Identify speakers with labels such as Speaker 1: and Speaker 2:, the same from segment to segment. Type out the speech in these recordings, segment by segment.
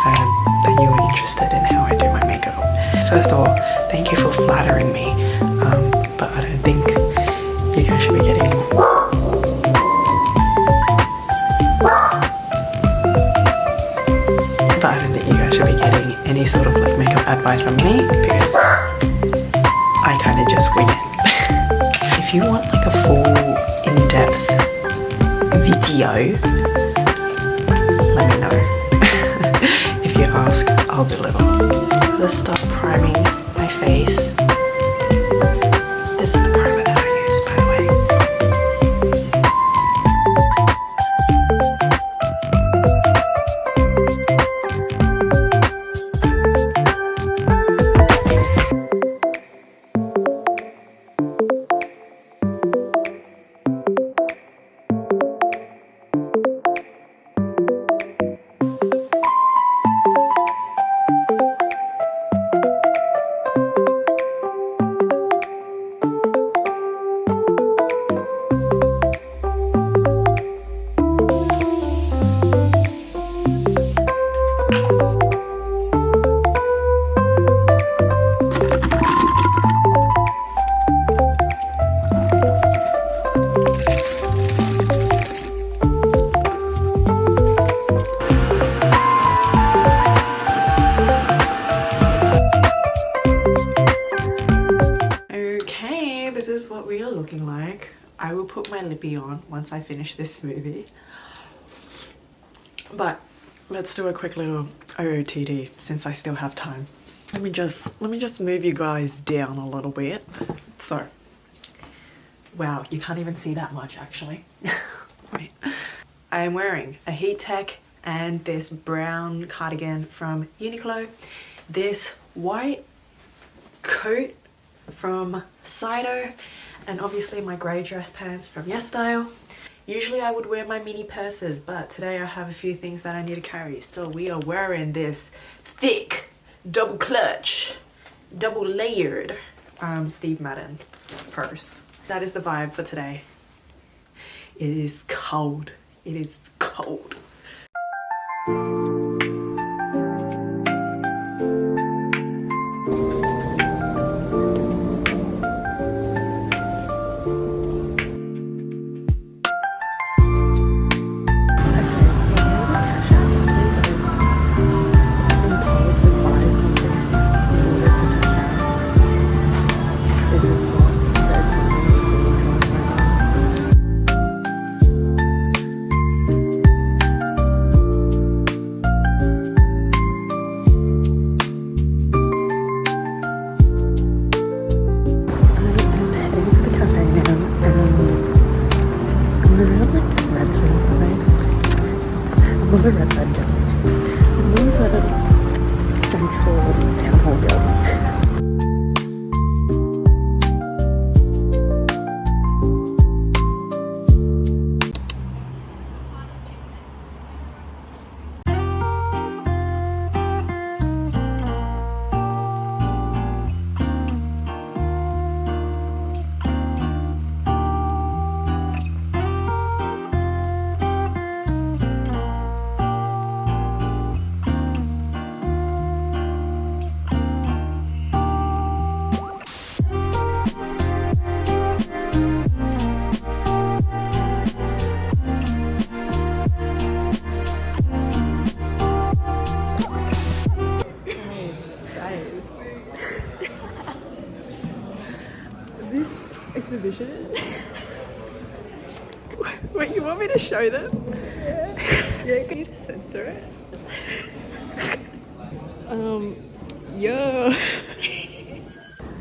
Speaker 1: sad that you were interested in how I do my makeup. First of all, thank you for flattering me, but I don't think you guys should be getting any sort of like makeup advice from me because I kind of just wing it. If you want like a full in-depth video, let me know. If you ask, I'll deliver. Let's start priming my face. This is the primer that I use, by the way. What we are looking like. I will put my lippy on once I finish this smoothie, but let's do a quick little OOTD since I still have time. Let me just move you guys down a little bit. So wow, you can't even see that much actually. Wait, I am wearing a heat tech and this brown cardigan from Uniqlo, this white coat from Sido, and obviously my grey dress pants from YesStyle. Usually I would wear my mini purses, but today I have a few things that I need to carry, so we are wearing this thick double clutch, double layered Steve Madden purse. That is the vibe for today. It is cold. It is cold. Not a red side building. These are the central town hall building. Exhibition. Wait, you want me to show them? Yeah, can you censor it? Yeah.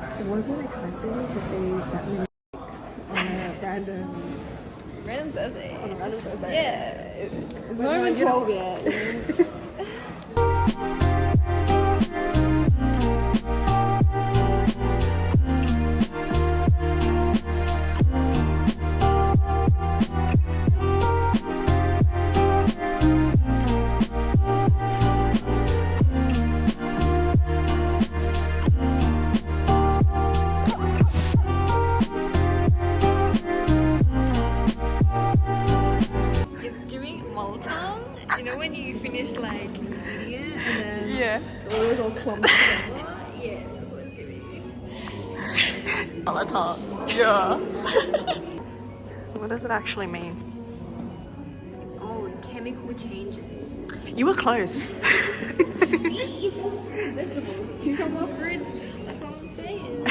Speaker 1: I wasn't expecting to see that many things on a random
Speaker 2: Thursday.
Speaker 1: On a random Thursday.
Speaker 2: Yeah. It's not even 12 yet. You know when you finish like idiot, and then
Speaker 1: Yeah.
Speaker 2: the oil's all clumped together. Yeah, that's what it's giving me.
Speaker 1: Yeah. What does it actually mean?
Speaker 2: Oh, chemical changes.
Speaker 1: You were close.
Speaker 2: See, it moves fruit, vegetables, cucumber fruits. That's what I'm saying.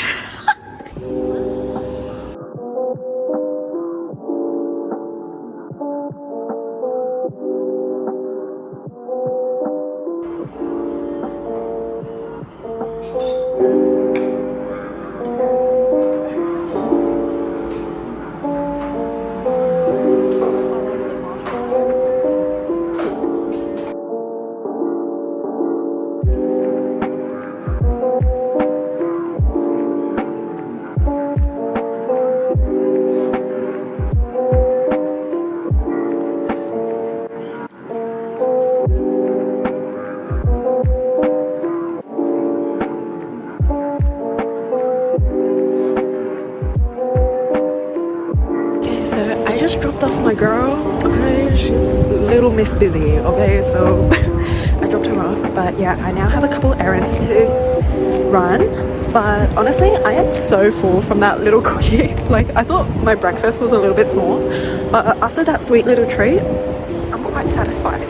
Speaker 1: Okay, so I just dropped off my girl. Okay, she's little Miss Busy. Okay, so I dropped her off, but yeah, I now have a couple errands to run. But honestly, I am so full from that little cookie. Like, I thought my breakfast was a little bit small, but after that sweet little treat, I'm quite satisfied.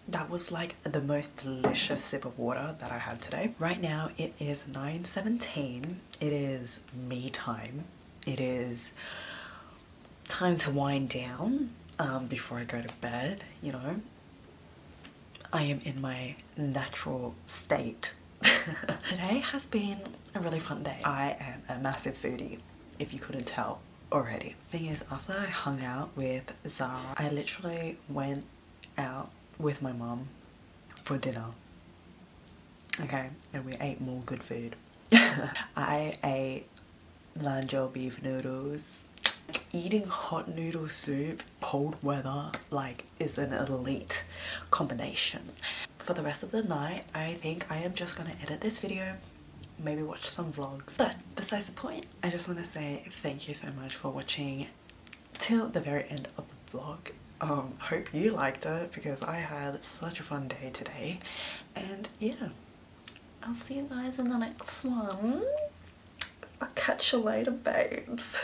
Speaker 1: That was like the most delicious sip of water that I had today. Right now it is 9:17. It is me time. It is time to wind down before I go to bed, you know. I am in my natural state. Today has been a really fun day. I am a massive foodie, if you couldn't tell already. Thing is, after I hung out with Zara, I literally went out with my mum for dinner. Okay, and we ate more good food. I ate lanzhou beef noodles. Eating hot noodle soup, cold weather, like, is an elite combination. For the rest of the night, I think I am just gonna edit this video, maybe watch some vlogs. But besides the point, I just want to say thank you so much for watching till the very end of the vlog. Hope you liked it because I had such a fun day today, and yeah, I'll see you guys in the next one. I'll catch you later, babes.